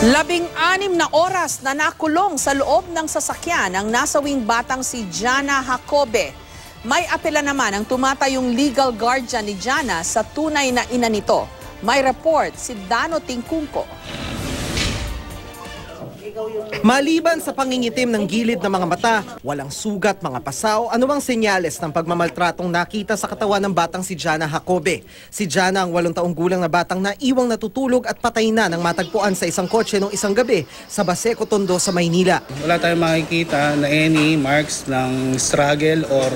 16 na oras na nakulong sa loob ng sasakyan ang nasawing batang si Jana Jacobe. May apela naman ang tumatayong legal guardian ni Jana sa tunay na ina nito. May report si Dano Tingkungko. Maliban sa pangingitim ng gilid ng mga mata, walang sugat, mga pasaw, anumang senyales ng pagmamaltratong nakita sa katawan ng batang si Jana Jacobe. Si Jana ang 8 taong gulang na batang naiwang natutulog at patay na nang matagpuan sa isang kotse noong isang gabi sa Baseco, Tondo sa Maynila. Wala tayong makikita na any marks ng struggle or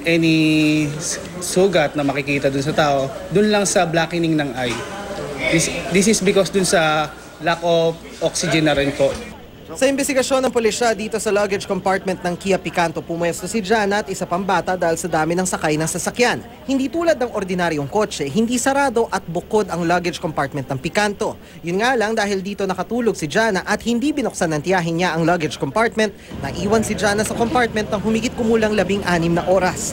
any sugat na makikita dun sa tao. Dun lang sa blackening ng eye. This is because dun sa lack of oxygen na rin po. Sa investigasyon ng pulisya dito sa luggage compartment ng Kia Picanto, pumwesto si Jana at isa pang bata dahil sa dami ng sakay ng sasakyan. Hindi tulad ng ordinaryong kotse, hindi sarado at bukod ang luggage compartment ng Picanto. Yun nga lang dahil dito nakatulog si Jana at hindi binuksan ng tiyahin niya ang luggage compartment, naiwan si Jana sa compartment ng humigit kumulang 16 na oras.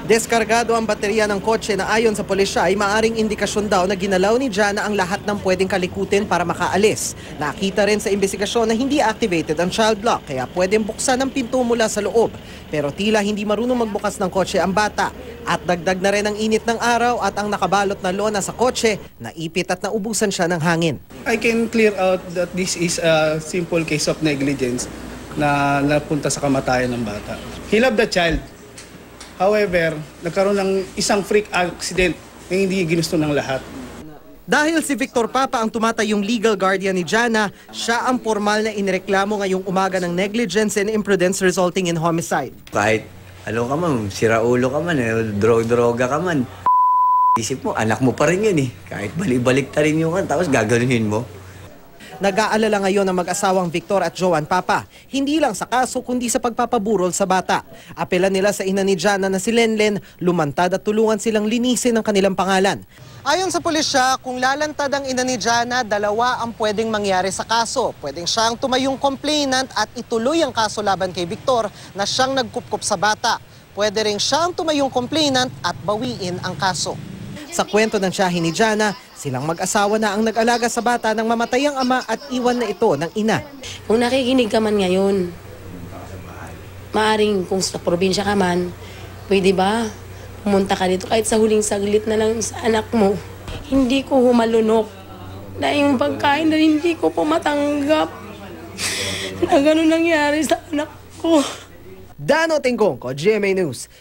Deskargado ang baterya ng kotse na ayon sa pulisya ay maaring indikasyon daw na ginalaw ni Jana ang lahat ng pwedeng kalikutin para makaalis. Nakita rin sa investigasyon na hindi activated ang child lock kaya pwedeng buksan ang pinto mula sa loob. Pero tila hindi marunong magbukas ng kotse ang bata. At dagdag na rin ang init ng araw at ang nakabalot na lona sa kotse, naipit at naubusan siya ng hangin. I can clear out that this is a simple case of negligence na napunta sa kamatayan ng bata. He loved the child. However, nagkaroon ng isang freak accident na hindi ginusto ng lahat. Dahil si Victor Papa ang tumatayong legal guardian ni Jana, siya ang formal na inireklamo ngayong umaga ng negligence and imprudence resulting in homicide. Kahit ano ka man, siraulo ka man, droga ka man, isip mo, anak mo pa rin yun eh. Kahit balik-balik ta rin yung tapos gaganuhin mo. Nag-aalala ngayon ang mag-asawang Victor at Joan Papa, hindi lang sa kaso kundi sa pagpapaburol sa bata. Apela nila sa ina ni Jana na si Lenlen, lumantad at tulungan silang linisin ang kanilang pangalan. Ayon sa pulisya, kung lalantad ang ina ni Jana, 2 ang pwedeng mangyari sa kaso. Pwedeng siyang tumayong complainant at ituloy ang kaso laban kay Victor na siyang nagkupkup sa bata. Pwede rin siyang tumayong complainant at bawiin ang kaso. Sa kwento ng tiyahin ni Jana, silang mag-asawa na ang nag-alaga sa bata nang mamatay ang ama at iwan na ito ng ina. Kung nakikinig ka man ngayon, maaring kung sa probinsya ka man, pwede ba pumunta ka dito kahit sa huling saglit na lang sa anak mo. Hindi ko humalunok na yung pagkain na hindi ko pumatanggap na gano'n nangyari sa anak ko. Dano Tingkungko, GMA News.